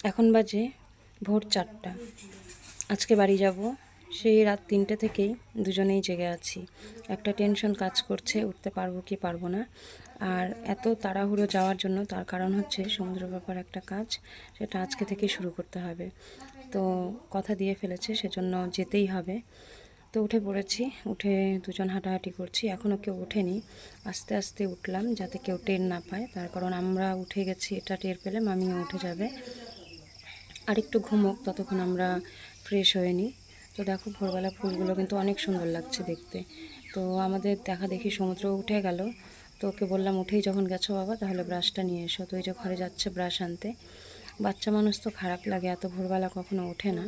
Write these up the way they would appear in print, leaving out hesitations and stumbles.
এখন বাজে ভোর 4টা। আজকে বাড়ি যাব। সেই রাত 3টে থেকেই দুজনেই জেগে আছি। একটা টেনশন কাজ করছে, উঠতে পারবো কি পারবো না। আর এত তাড়াহুড়ো যাওয়ার জন্য তার কারণ হচ্ছে সমুদ্র ব্যাপার একটা কাজ, সেটা আজকে থেকেই শুরু করতে হবে। তো কথা দিয়ে ফেলেছে, সেজন্য যেতেই হবে। তো উঠে পড়েছি, উঠে দুজন হাঁটাহাঁটি করছি। এখনও কেউ ওঠেনি, আস্তে আস্তে উঠলাম যাতে কেউ টের না পায়। তার কারণ আমরা উঠে গেছি, এটা টের পেলে মামিও উঠে যাবে। আর একটু ঘুমোক, ততক্ষণ আমরা ফ্রেশ হয়ে নিই। তো দেখো ভোরবেলা ফুলগুলো কিন্তু অনেক সুন্দর লাগছে দেখতে। তো আমাদের দেখা দেখি সমুদ্র উঠে গেল। তো ওকে বললাম, উঠেই যখন গেছো বাবা তাহলে ব্রাশটা নিয়ে এসো। তো ওই যে ঘরে যাচ্ছে ব্রাশ আনতে। বাচ্চা মানুষ তো খারাপ লাগে, এত ভোরবেলা কখনো ওঠে না।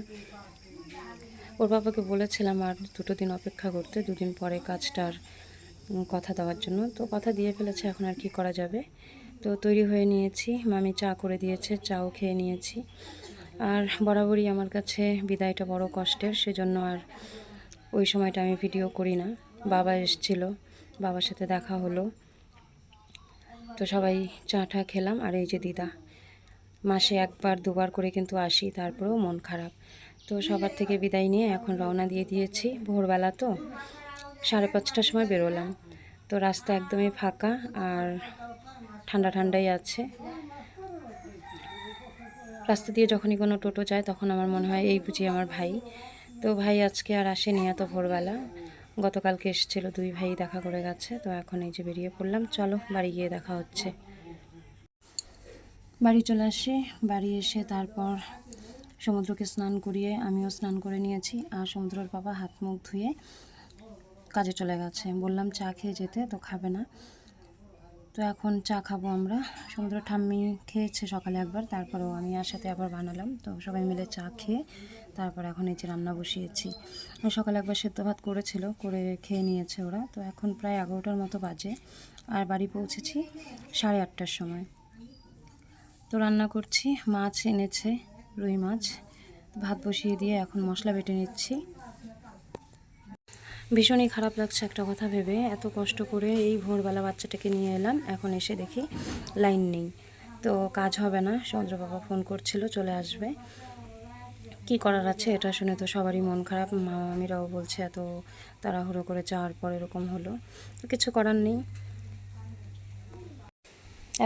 ওর বাবাকে বলেছিলাম আর 2 দিন অপেক্ষা করতে, 2 দিন পরে কাজটার কথা দেওয়ার জন্য। তো কথা দিয়ে ফেলেছে, এখন আর কি করা যাবে। তো তৈরি হয়ে নিয়েছি, মামি চা করে দিয়েছে, চাও খেয়ে নিয়েছি। আর বরাবরই আমার কাছে বিদায়টা বড় কষ্টের, সেজন্য আর ওই সময়টা আমি ভিডিও করি না। বাবা এসেছিল, বাবার সাথে দেখা হলো। তো সবাই চা টা খেলাম। আর এই যে দিদা, মাসে 1-2বার করে কিন্তু আসি, তারপরেও মন খারাপ। তো সবার থেকে বিদায় নিয়ে এখন রওনা দিয়ে দিয়েছি। ভোরবেলা তো 5:30টার সময় বেরোলাম। তো রাস্তা একদমই ফাঁকা আর ঠান্ডা ঠান্ডাই আছে। রাস্তা দিয়ে যখনই কোনো টোটো যায় তখন আমার মনে হয় এই বুঝি আমার ভাই। তো ভাই আজকে আর আসেনি এত ভোরবেলা, গতকালকে এসেছিল, 2 ভাই দেখা করে গেছে। তো এখন এই যে বেরিয়ে পড়লাম, চলো বাড়ি গিয়ে দেখা হচ্ছে। বাড়ি চলে আসি, বাড়ি এসে তারপর সমুদ্রকে স্নান করিয়ে আমিও স্নান করে নিয়েছি। আর সমুদ্রের বাবা হাত মুখ ধুয়ে কাজে চলে গেছে। বললাম চা খেয়ে যেতে, তো খাবে না। তো এখন চা খাবো আমরা। সমুদ্র ঠাম্মি খেয়েছে সকালে একবার, তারপরেও আমি আর সাথে আবার বানালাম। তো সবাই মিলে চা খেয়ে তারপর এখন এই যে রান্না বসিয়েছি। সকালে একবার সেদ্ধ ভাত করেছিল, করে খেয়ে নিয়েছে ওরা। তো এখন প্রায় 11টার মতো বাজে, আর বাড়ি পৌঁছেছি 8:30টার সময়। তো রান্না করছি, মাছ এনেছে, রুই মাছ। ভাত বসিয়ে দিয়ে এখন মশলা বেটে নিচ্ছি। ভীষণই খারাপ লাগছে একটা কথা ভেবে, এত কষ্ট করে এই ভোরবেলা বাচ্চাটাকে নিয়ে এলাম, এখন এসে দেখি লাইন নেই। তো কাজ হবে না। সমুদ্র বাবা ফোন করছিল চলে আসবে, কি করার আছে। এটা শুনে তো সবারই মন খারাপ, মামিরাও বলছে এত তাড়াহুড়ো করে যাওয়ার পর এরকম হলো। তো কিছু করার নেই।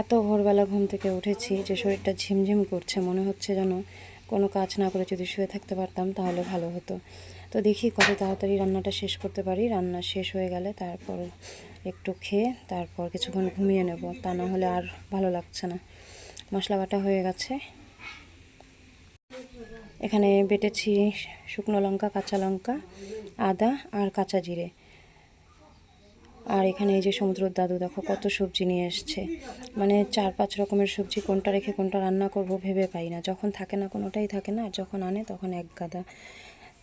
এত ভোরবেলা ঘুম থেকে উঠেছি যে শরীরটা ঝিমঝিম করছে, মনে হচ্ছে যেন কোনো কাজ না করে যদি শুয়ে থাকতে পারতাম তাহলে ভালো হতো। তো দেখি কত তাড়াতাড়ি রান্নাটা শেষ করতে পারি। রান্না শেষ হয়ে গেলে তারপর একটু খেয়ে তারপর কিছুক্ষণ ঘুমিয়ে নেব, তা না হলে আর ভালো লাগছে না। মশলা বাটা হয়ে গেছে, এখানে বেটেছি শুকনো লঙ্কা, কাঁচা লঙ্কা, আদা আর কাঁচা জিরে। আর এখানে এই যে সমুদ্রের দাদু দেখো কত সবজি নিয়ে এসছে, মানে 4-5 রকমের সবজি, কোনটা রেখে কোনটা রান্না করব ভেবে পাই না। যখন থাকে না কোনোটাই থাকে না, আর যখন আনে তখন এক গাদা।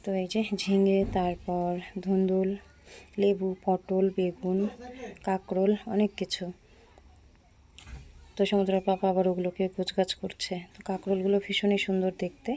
তো এই যে ঝিঙে, তারপর ধুন্দুল, লেবু, পটল, বেগুন, কাঁকরোল, অনেক কিছু। তো সমুদ্রের পাপা আবার ওগুলোকে গোছগাছ করছে। তো কাঁকরোলগুলো ভীষণই সুন্দর দেখতে।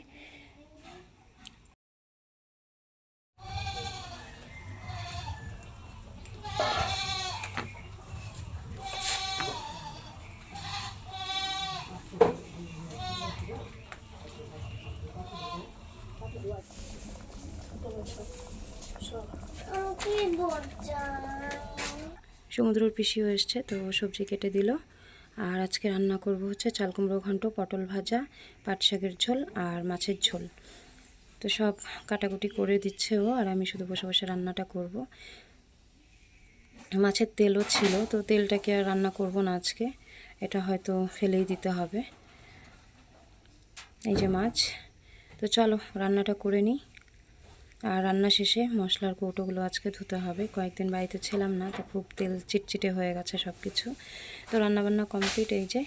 সমুদ্রের পিসিও এসছে, তো সবজি কেটে দিল। আর আজকে রান্না করব হচ্ছে চাল কুমড়ো ঘন্ট, পটল ভাজা, পাট শাকের ঝোল আর মাছের ঝোল। তো সব কাটাকুটি করে দিচ্ছে ও, আর আমি শুধু বসে বসে রান্নাটা করব। মাছের তেলও ছিল, তো তেলটাকে আর রান্না করব না আজকে, এটা হয়তো ফেলেই দিতে হবে। এই যে মাছ। তো চলো রান্নাটা করে নিই। আর রান্না শেষে মশলার কৌটোগুলো আজকে ধুতে হবে, কয়েকদিন বাড়িতে ছিলাম না, তো খুব তেল চিটচিটে হয়ে গেছে সব কিছু। তো রান্নাবান্না কমপ্লিট। এই যে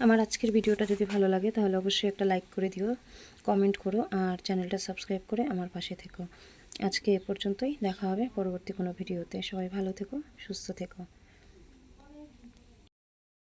আমার আজকের ভিডিওটা যদি ভালো লাগে তাহলে অবশ্যই একটা লাইক করে দিও, কমেন্ট করো, আর চ্যানেলটা সাবস্ক্রাইব করে আমার পাশে থেকো। আজকে এ পর্যন্তই, দেখা হবে পরবর্তী কোনো ভিডিওতে। সবাই ভালো থেকো, সুস্থ থেকো।